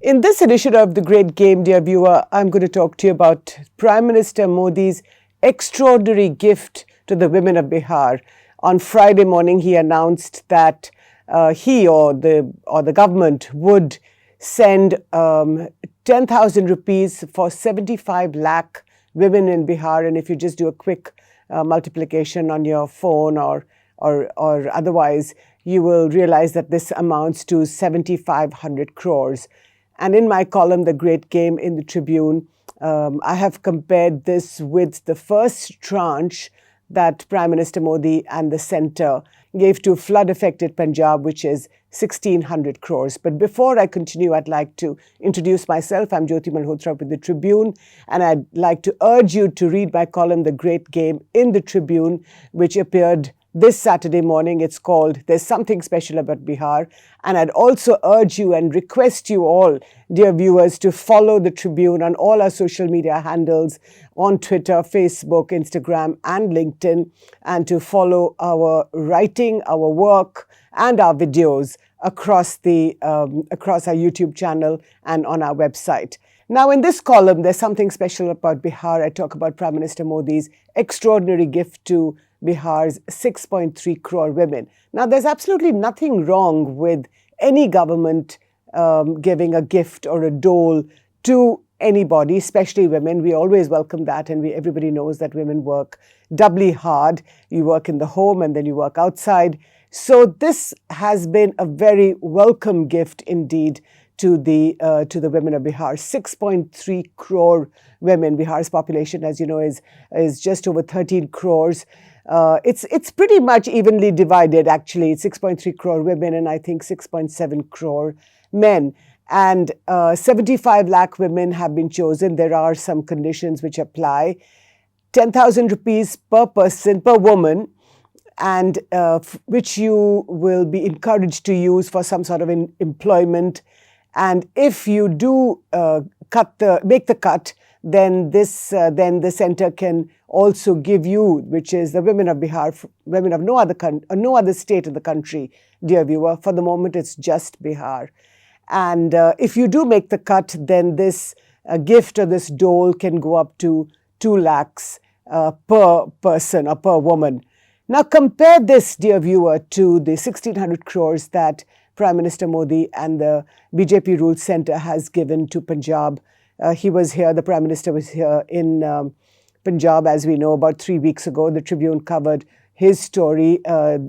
In this edition of The Great Game, dear viewer, I'm going to talk to you about Prime Minister Modi's extraordinary gift to the women of Bihar. On Friday morning, he announced that he or the government would send 10,000 rupees for 75 lakh women in Bihar. And if you just do a quick multiplication on your phone or otherwise, you will realize that this amounts to 7,500 crores. And in my column, The Great Game in the Tribune, I have compared this with the first tranche that Prime Minister Modi and the centre gave to flood-affected Punjab, which is 1,600 crores. But before I continue, I'd like to introduce myself. I'm Jyoti Malhotra with the Tribune, and I'd like to urge you to read my column, The Great Game, in the Tribune, which appeared this Saturday morning. It's called There's Something Special About Bihar. And I'd also urge you and request you all, dear viewers, to follow the Tribune on all our social media handles on Twitter, Facebook, Instagram, and LinkedIn, and to follow our writing, our work, and our videos across our YouTube channel and on our website. Now, in this column, There's Something Special About Bihar, I talk about Prime Minister Modi's extraordinary gift to Bihar's 6.3 crore women. Now, there's absolutely nothing wrong with any government giving a gift or a dole to anybody, especially women. We always welcome that, and everybody knows that women work doubly hard. You work in the home and then you work outside. So this has been a very welcome gift indeed to the women of Bihar. 6.3 crore women. Bihar's population, as you know, is just over 13 crores. It's pretty much evenly divided, actually. It's 6.3 crore women and I think 6.7 crore men. And 75 lakh women have been chosen. There are some conditions which apply. 10,000 rupees per person, per woman, and which you will be encouraged to use for some sort of employment. And if you do make the cut, then the centre can also give you, which is the women of Bihar, women of no other state in the country, dear viewer. For the moment, it's just Bihar. And if you do make the cut, then this gift or this dole can go up to 2 lakhs per person or per woman. Now compare this, dear viewer, to the 1,600 crores that Prime Minister Modi and the BJP ruled centre has given to Punjab. He was here, the Prime Minister was here in Punjab, as we know, about 3 weeks ago. The Tribune covered his story,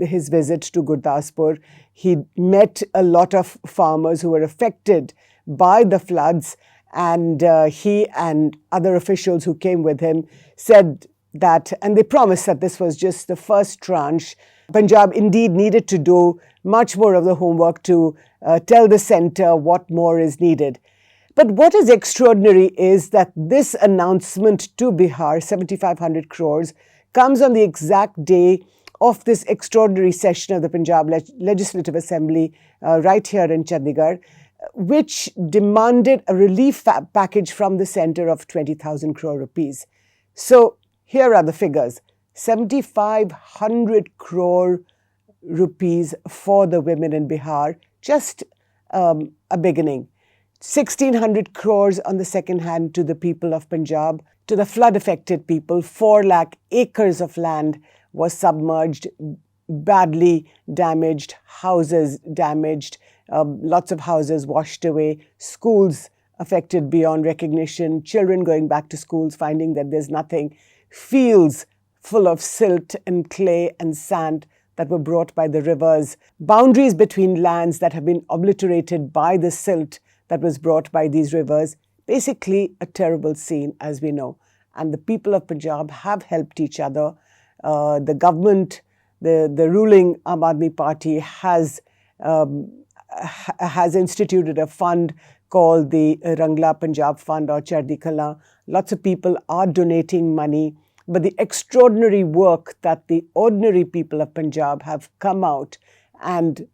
his visit to Gurdaspur. He met a lot of farmers who were affected by the floods, and he and other officials who came with him said that, and they promised that this was just the first tranche. Punjab indeed needed to do much more of the homework to tell the centre what more is needed. But what is extraordinary is that this announcement to Bihar, 7,500 crores, comes on the exact day of this extraordinary session of the Punjab Legislative Assembly right here in Chandigarh, which demanded a relief package from the centre of 20,000 crore rupees. So here are the figures. 7,500 crore rupees for the women in Bihar, just a beginning. 1,600 crores on the second hand to the people of Punjab, to the flood-affected people. 4 lakh acres of land was submerged, badly damaged, houses damaged, lots of houses washed away, schools affected beyond recognition, children going back to schools finding that there's nothing, fields full of silt and clay and sand that were brought by the rivers, boundaries between lands that have been obliterated by the silt that was brought by these rivers. Basically a terrible scene, as we know. And the people of Punjab have helped each other. The government, the ruling Aam Aadmi Party has instituted a fund called the Rangla Punjab Fund or Chardi Kala. Lots of people are donating money. But the extraordinary work that the ordinary people of Punjab have come out and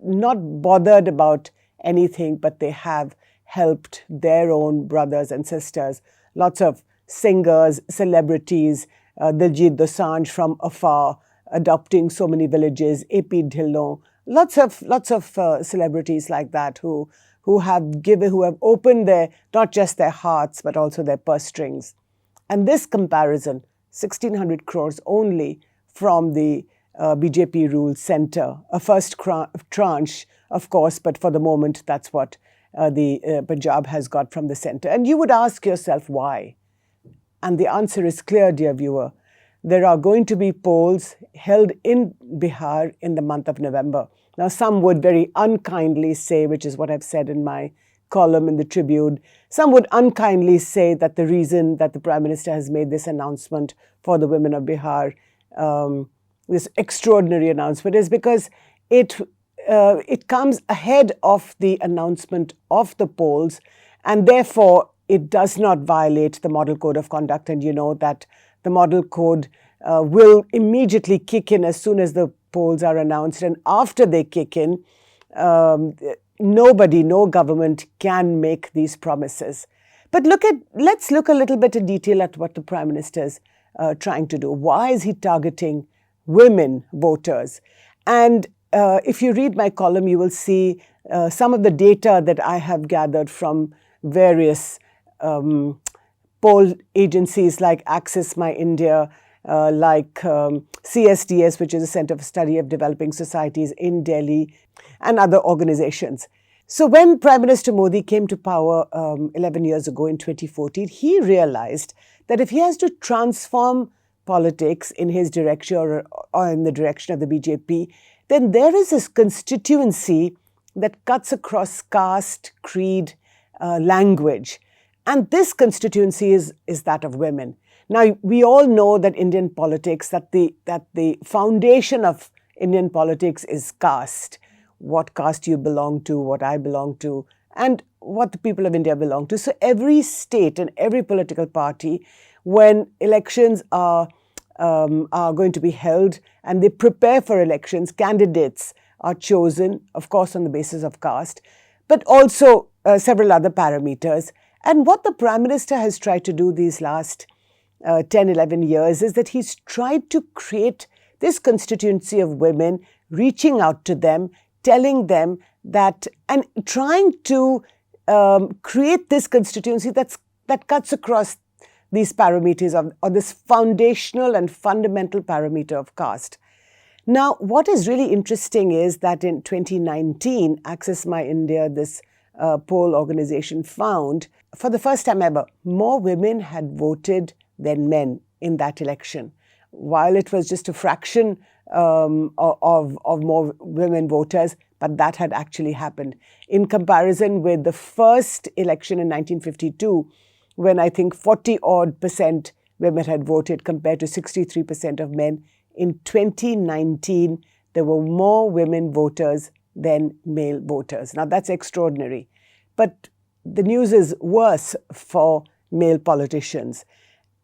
not bothered about anything, but they have helped their own brothers and sisters. Lots of singers, celebrities, Diljit Dosanjh from afar, adopting so many villages, AP Dhillon, lots of celebrities like that who who have opened not just their hearts, but also their purse strings. And this comparison, 1,600 crores only from the BJP ruled centre, a first tranche, of course, but for the moment, that's what the Punjab has got from the centre. And you would ask yourself why. And the answer is clear, dear viewer. There are going to be polls held in Bihar in the month of November. Now, some would very unkindly say, which is what I've said in my column in the Tribune, some would unkindly say that the reason that the Prime Minister has made this announcement for the women of Bihar, this extraordinary announcement, is because it comes ahead of the announcement of the polls, and therefore it does not violate the Model Code of Conduct. And you know that the Model Code will immediately kick in as soon as the polls are announced. And after they kick in, no government can make these promises. But let's look a little bit in detail at what the Prime Minister is trying to do. Why is he targeting women voters? And if you read my column, you will see some of the data that I have gathered from various poll agencies like Access My India, like CSDS, which is a Centre for Study of Developing Societies in Delhi, and other organizations. So when Prime Minister Modi came to power 11 years ago in 2014, he realized that if he has to transform politics in his direction or in the direction of the BJP, then there is this constituency that cuts across caste, creed, language. And this constituency is that of women. Now, we all know that Indian politics, that the foundation of Indian politics is caste. What caste you belong to, what I belong to, and what the people of India belong to. So every state and every political party, when elections are going to be held and they prepare for elections, candidates are chosen, of course, on the basis of caste, but also several other parameters. And what the Prime Minister has tried to do these last 10, 11 years is that he's tried to create this constituency of women, reaching out to them, telling them that, and trying to create this constituency that cuts across these parameters or this foundational and fundamental parameter of caste. Now, what is really interesting is that in 2019, Access My India, this poll organization, found for the first time ever, more women had voted than men in that election. While it was just a fraction of more women voters, but that had actually happened. In comparison with the first election in 1952, when I think 40-odd% women had voted compared to 63% of men, in 2019, there were more women voters than male voters. Now, that's extraordinary. But the news is worse for male politicians.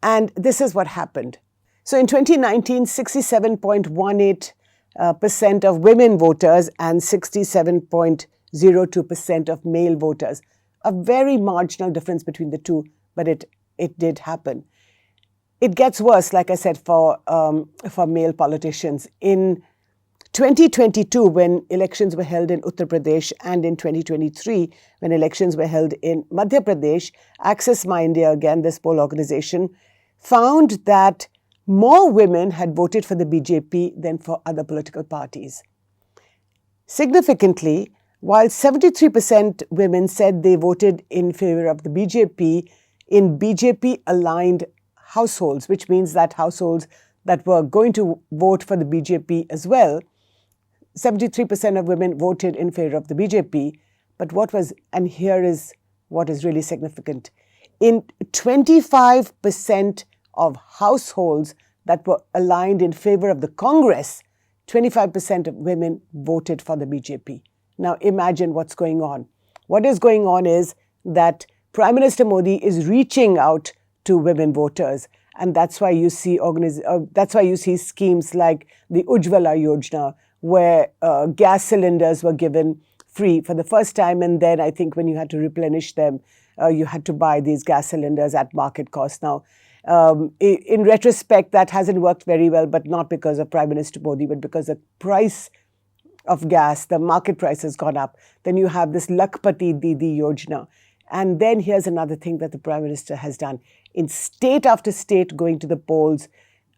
And this is what happened. So in 2019, 67.18% of women voters and 67.02% of male voters. A very marginal difference between the two, but it did happen. It gets worse, like I said, for male politicians. In 2022, when elections were held in Uttar Pradesh, and in 2023, when elections were held in Madhya Pradesh, Access My India, again, this poll organization, found that more women had voted for the BJP than for other political parties. Significantly, while 73% women said they voted in favor of the BJP in BJP-aligned households, which means that households that were going to vote for the BJP as well, 73% of women voted in favor of the BJP. But and here is what is really significant, in 25% of households that were aligned in favor of the Congress, 25% of women voted for the BJP. Now imagine what's going on. What is going on is that Prime Minister Modi is reaching out to women voters, and that's why you see schemes like the Ujjwala Yojana, where gas cylinders were given free for the first time, and then I think when you had to replenish them, you had to buy these gas cylinders at market cost. Now, in retrospect, that hasn't worked very well, but not because of Prime Minister Modi, but because the price of gas, the market price has gone up. Then you have this Lakhpati Didi Yojana. And then here's another thing that the Prime Minister has done. In state after state going to the polls,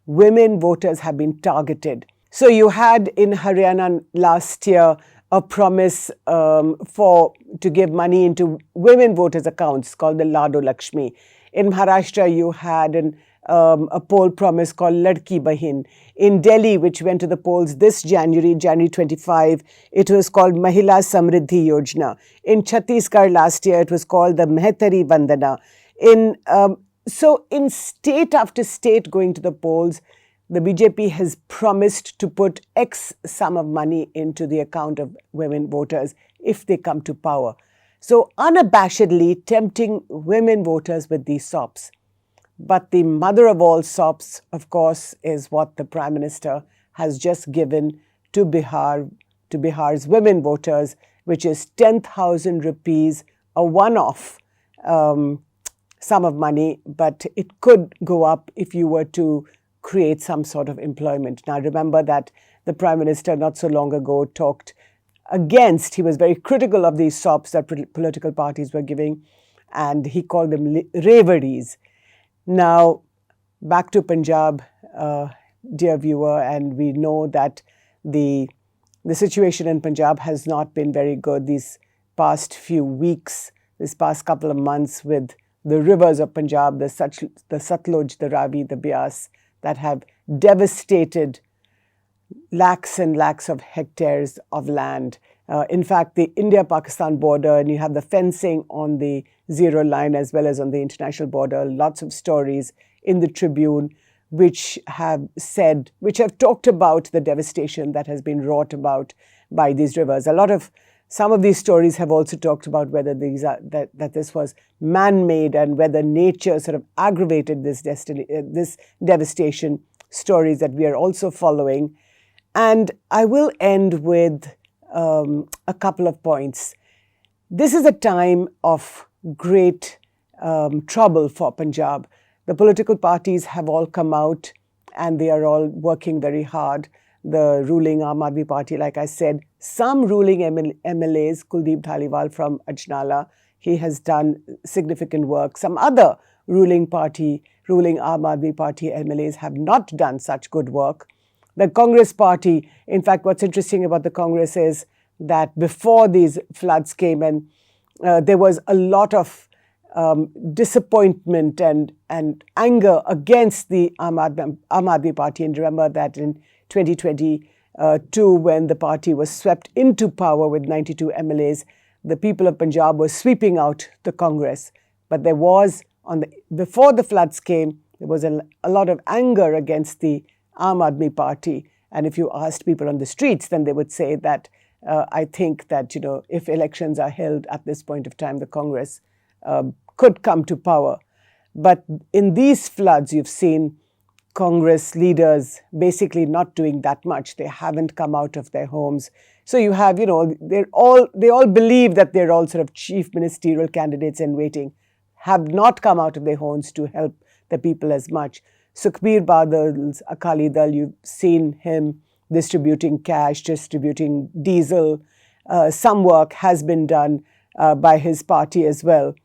women voters have been targeted. So you had in Haryana last year a promise to give money into women voters' accounts called the Lado Lakshmi. In Maharashtra, you had a poll promise called Ladki Bahin. In Delhi, which went to the polls this January 25, it was called Mahila Samriddhi Yojana. In Chhattisgarh last year, it was called the Mehtari Vandana. So in state after state going to the polls, the BJP has promised to put X sum of money into the account of women voters if they come to power. So unabashedly tempting women voters with these sops. But the mother of all sops, of course, is what the Prime Minister has just given to Bihar's women voters, which is 10,000 rupees, a one-off sum of money, but it could go up if you were to create some sort of employment. Now, remember that the Prime Minister not so long ago talked against, he was very critical of these sops that political parties were giving, and he called them reveries. Now, back to Punjab, dear viewer, and we know that the situation in Punjab has not been very good these past few weeks, this past couple of months, with the rivers of Punjab, the Satluj, the Ravi, the Bias, that have devastated lakhs and lakhs of hectares of land. In fact, the India-Pakistan border, and you have the fencing on the zero line as well as on the international border, lots of stories in the Tribune which have talked about the devastation that has been wrought about by these rivers. Some of these stories have also talked about whether that this was man-made and whether nature sort of aggravated this devastation, stories that we are also following. And I will end with a couple of points. This is a time of great trouble for Punjab. The political parties have all come out and they are all working very hard. The ruling Aam Aadmi Party, like I said, some ruling MLAs, Kuldeep Dhaliwal from Ajnala, he has done significant work. Some other ruling Aam Aadmi Party MLAs have not done such good work. The Congress party, in fact, what's interesting about the Congress is that before these floods came and there was a lot of disappointment and anger against the Aam Aadmi Party. And remember that in 2022, when the party was swept into power with 92 MLAs, the people of Punjab were sweeping out the Congress. But there was, before the floods came, there was a lot of anger against the Aam Aadmi Party. And if you asked people on the streets, then they would say that I think that, if elections are held at this point of time, the Congress could come to power. But in these floods, you've seen Congress leaders basically not doing that much. They haven't come out of their homes. So you have, they all believe that they're all sort of chief ministerial candidates in waiting, have not come out of their homes to help the people as much. Sukhbir Badal's Akali Dal, you've seen him distributing cash, distributing diesel. Some work has been done by his party as well.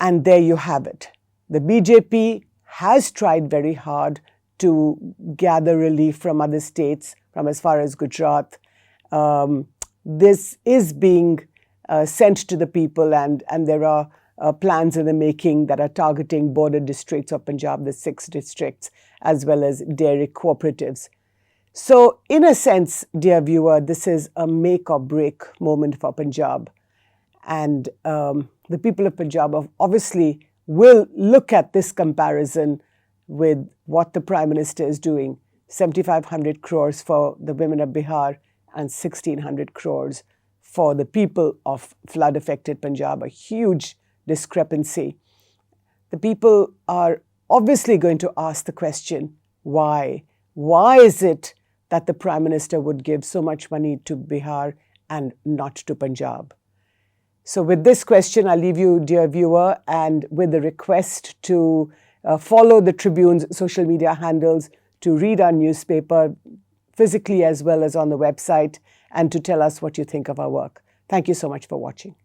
And there you have it. The BJP has tried very hard to gather relief from other states, from as far as Gujarat. This is being sent to the people, and there are plans in the making that are targeting border districts of Punjab, the 6 districts, as well as dairy cooperatives. So in a sense, dear viewer, this is a make or break moment for Punjab. And the people of Punjab obviously will look at this comparison with what the Prime Minister is doing. 7,500 crores for the women of Bihar and 1,600 crores for the people of flood-affected Punjab, a huge discrepancy. The people are obviously going to ask the question, why? Why is it that the Prime Minister would give so much money to Bihar and not to Punjab? So with this question, I'll leave you, dear viewer, and with the request to follow the Tribune's social media handles, to read our newspaper, physically as well as on the website, and to tell us what you think of our work. Thank you so much for watching.